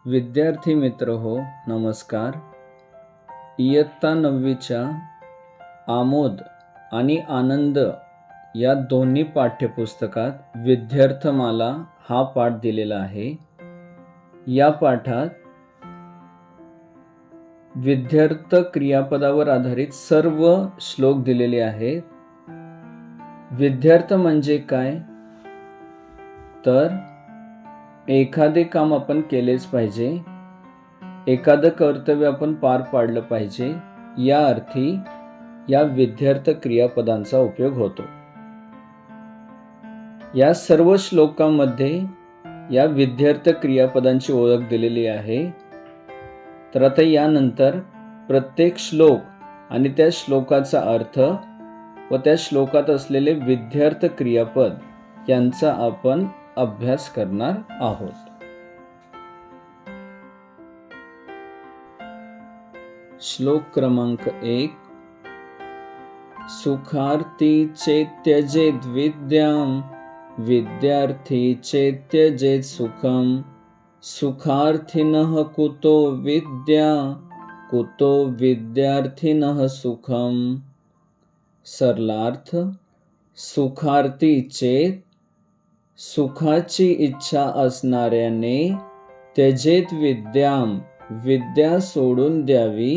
विद्यार्थी मित्र हो, नमस्कार. इयत्ता 9वीच्या आमोद आणि आनंद या दोन्ही पाठ्यपुस्तकात विद्यार्थमाला हा पाठ दिलेला आहे. या पाठात विद्यार्थ क्रियापदावर आधारित सर्व श्लोक दिलेले आहेत. विद्यार्थ म्हणजे काय? तर एखादे काम आपण केलेच पाहिजे, एखादं कर्तव्य आपण पार पाडलं पाहिजे, या अर्थी या विद्यार्थ क्रियापदांचा उपयोग होतो. या सर्व श्लोकांमध्ये या विद्यार्थ क्रियापदांची ओळख दिलेली आहे. तर आता यानंतर प्रत्येक श्लोक आणि त्या श्लोकाचा अर्थ व त्या श्लोकात असलेले विद्यार्थ क्रियापद यांचा आपण अभ्यास करणार आहोत. श्लोक क्रमांक 1. सुखार्थी चेत्यजेत विद्याम विद्यार्थी चेत्यजेत सुखम सुखार्थिनः कुतो विद्या कुतो विद्यार्थिनः सुखम. सरलार्थ: सुखार्थी चेत सुखाची इच्छा असणाऱ्याने त्यजेत विद्याम विद्या सोडून द्यावी.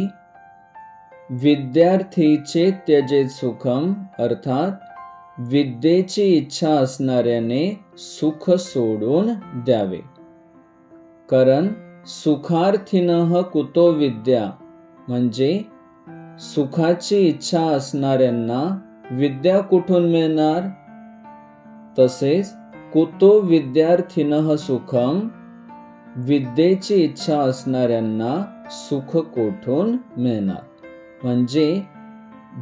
विद्यार्थीचे त्यजेत सुखम अर्थात विद्येची इच्छा असणाऱ्याने सुख सोडून द्यावे. कारण सुखार्थिनः कुतो विद्या म्हणजे सुखाची इच्छा असणाऱ्यांना विद्या कुठून मिळणार, तसेच कुतो विद्यार्थिनः सुखम विद्येची इच्छा असणाऱ्यांना सुख कोठून मिळणार. म्हणजे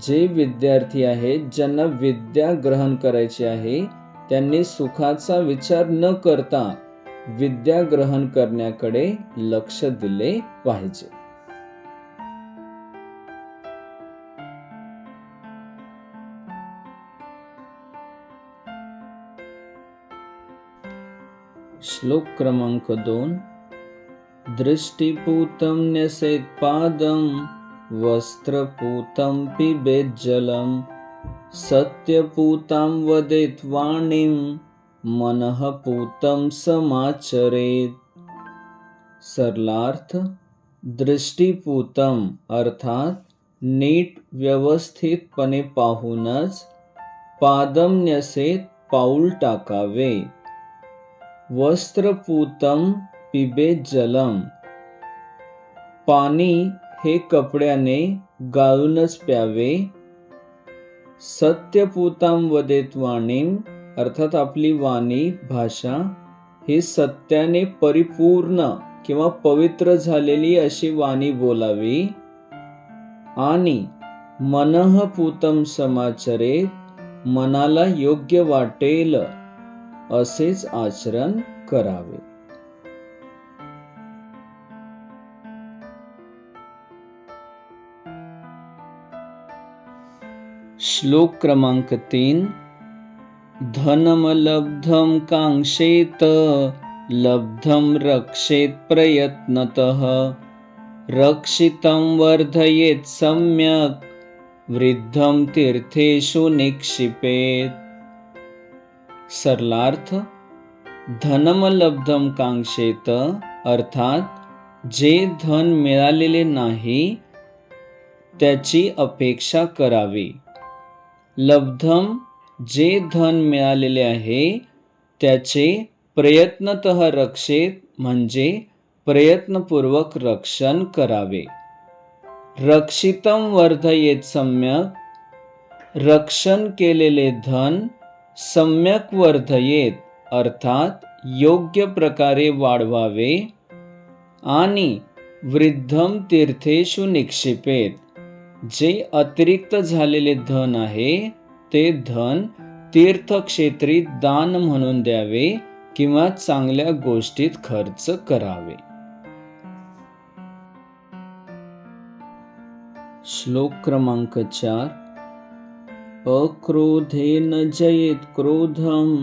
जे विद्यार्थी आहेत ज्यांना विद्या ग्रहण करायची आहे त्यांनी सुखाचा विचार न करता विद्या ग्रहण करण्याकडे लक्ष दिले पाहिजे. श्लोक क्रमांक 2. दृष्टिपूतं न्यसेत् पादं वस्त्रपूतं पिबेत् जलं सत्यपूतां वदेत् वाणीं मनःपूतं समाचरेत्. सरलार्थ: दृष्टिपूतं अर्थात नीट व्यवस्थितपणे पाहूनच पादम न्यसेत पाऊल टाकावे. वस्त्रपूतं पिबेत जलम पाणी हे कपड्याने गाळूनच प्यावे. सत्यपूतां वदेत वाणीं अर्थात आपली वाणी भाषा ही सत्याने परिपूर्ण किंवा पवित्र झालेली अशी वाणी बोलावी. आणि मनःपूतं समाचरेत मनाला योग्य वाटेल असेच आचरण करावे. श्लोक क्रमांक 3. धनमलब्धं कांक्षेत लब्धं रक्षेत प्रयत्नतः रक्षितं वर्धयेत् सम्यक् वृद्धं तीर्थेषु निक्षिपेत्. सरलार्थ: धनमलब्धं कांक्षेत अर्थात जे धन मिळालेले नाही त्याची अपेक्षा करावी. लब्धम जे धन मिळालेले आहे त्याचे प्रयत्नतः रक्षेत म्हणजे प्रयत्नपूर्वक रक्षण करावे. रक्षितं वर्धयेत् सम्यक रक्षण केलेले धन सम्यक वर्धयेत अर्थात योग्य प्रकारे वाढवावे. आणि वृद्धं तीर्थेषु निक्षिपेत जे अतिरिक्त झालेले धन आहे ते धन तीर्थक्षेत्री दान म्हणून द्यावे किंवा चांगल्या गोष्टीत खर्च करावे. श्लोक क्रमांक 4. अक्रोधेन जयेत् क्रोधम्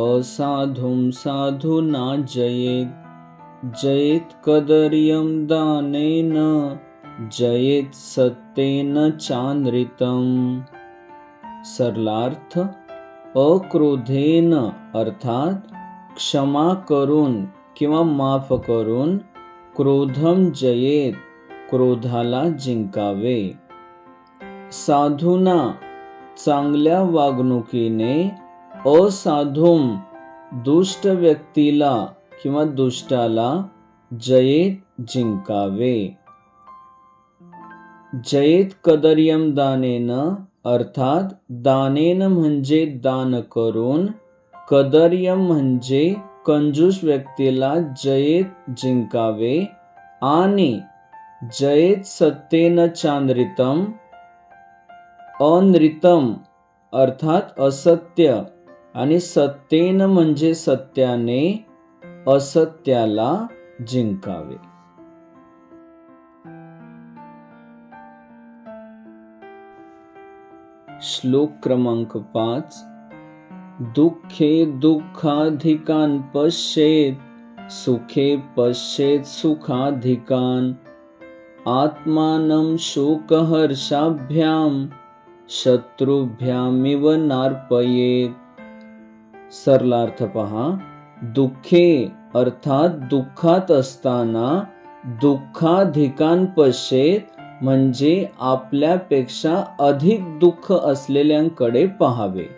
असाधुं साधुना जयेत् जयेत कदर्यं दानेन जयेत सत्येन चानृतं। सरलार्थ, अक्रोधेन अर्थात क्षमा करून किंवा माफ करून, क्रोधम जयेत क्रोधाला जिंकावे। साधूना चांगल्या वागणुकीने असाधूम दुष्ट व्यक्तीला किंवा दुष्टाला जयेत जिंकावे। जयेत कदर्यम दानेन अर्थात दानेन म्हणजे दान करून, कदर्यम म्हणजे कंजूस व्यक्तीला जयेत जिंकावे, आणि जयेत सत्येन चानृतं अनृतम अर्थात असत्य, आणि सत्येन म्हणजे सत्याने असत्याला जिंकावे। श्लोक क्रमांक 5। दुःखे दुःखाधिकान् पश्येत् सुखे पश्येत् सुखाधिकान् आत्मानं शोकहर्षाभ्यां शत्रुभ्यामिव नार्पयेत्। सरलार्थ पहा, दुःखे अर्थात दुःखात असताना दुःखाधिकान् पश्येत म्हणजे आपल्यापेक्षा अधिक दुःख असलेल्यांकडे पाहावे।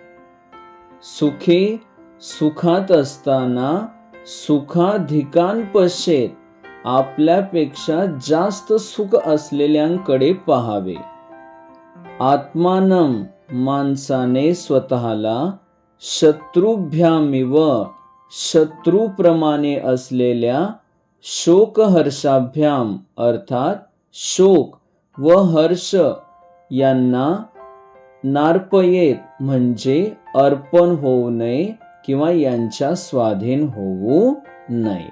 सुखे सुखात असताना सुखाधिकान् पश्येत आपल्यापेक्षा जास्त सुख असलेल्यांकडे पाहावे। आत्मानं माणसाने स्वतःला शत्रुभ्यामिव शत्रूप्रमाणे असलेल्या शोकहर्षाभ्याम अर्थात शोक व हर्ष यांना नार्पयेत म्हणजे अर्पण होऊ नये किंवा यांच्या स्वाधीन होऊ नये।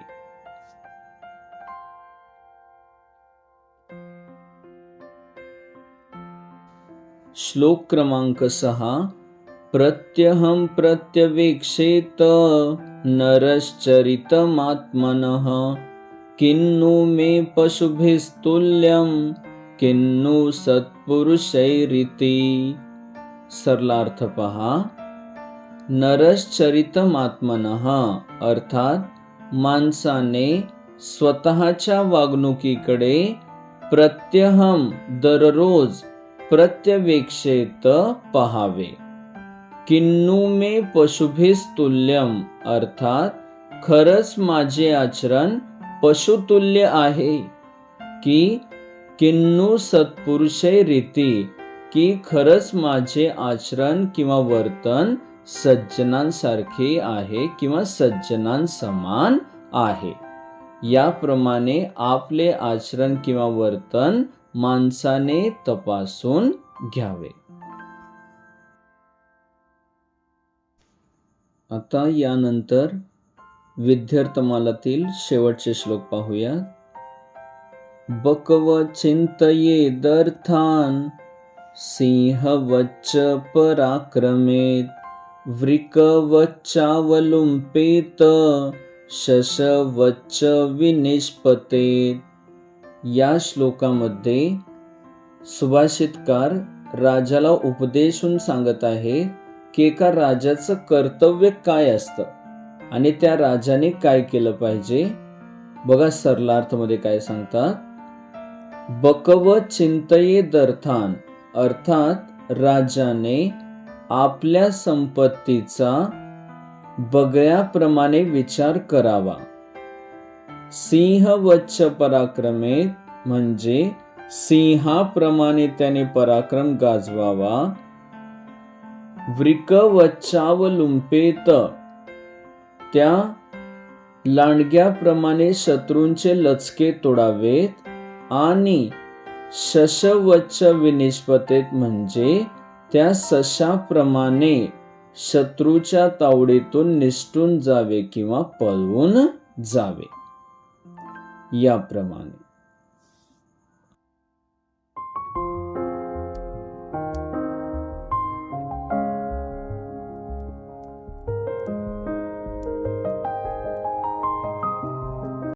श्लोक क्रमांक 6। प्रत्यहं प्रत्यवेक्षेत नरश्चरितमात्मनः किन्नु मे पशुभिस्तुल्यं किन्नु सत्पुरुषैरिति। सरलार्थ पहा, नरश्चरितमात्मनः अर्थात माणसाने स्वतःच्या वागणुकीकडे प्रत्यहं दररोज प्रत्यवेक्षेत पहावे। किन्नु मे पशुभिस्तुल्यम अर्थात खरंच माझे आचरण पशुतुल्य आहे की किन्नु सत्पुरुषैरिति की खरंच माझे आचरण किंवा वर्तन सज्जनांसारखे आहे किंवा सज्जनांसमान आहे। याप्रमाणे आपले आचरण किंवा वर्तन माणसाने तपासून घ्यावे। आता यानंतर विद्यार्थमालातील शेवटचे श्लोक पाहूया। बकव चिंतयेदर्थान् सिंहवच्च पराक्रमेत् वृकवच्चावलुम्पेत शशवच्च विनिष्पतेत्। या श्लोकामध्ये सुभाषितकार राजाला उपदेशून सांगत आहे की एका राजाचं कर्तव्य काय असतं आणि त्या राजाने काय केलं पाहिजे। बघा सरलार्थमध्ये काय सांगतात। बकव चिंतयेदर्थान् अर्थात राजाने आपल्या संपत्तीचा बगळ्याप्रमाणे विचार करावा। सिंहवच्च पराक्रमेत म्हणजे सिंहाप्रमाणे त्याने पराक्रम गाजवावा। वृकवच्चावलुम्पेत त्या लांडग्याप्रमाणे शत्रूंचे लचके तोडावेत, आणि शशवच्च विनिष्पतेत म्हणजे त्या सशाप्रमाणे शत्रूच्या तावडीतून निसटून जावे किंवा पळून जावे। याप्रमाणे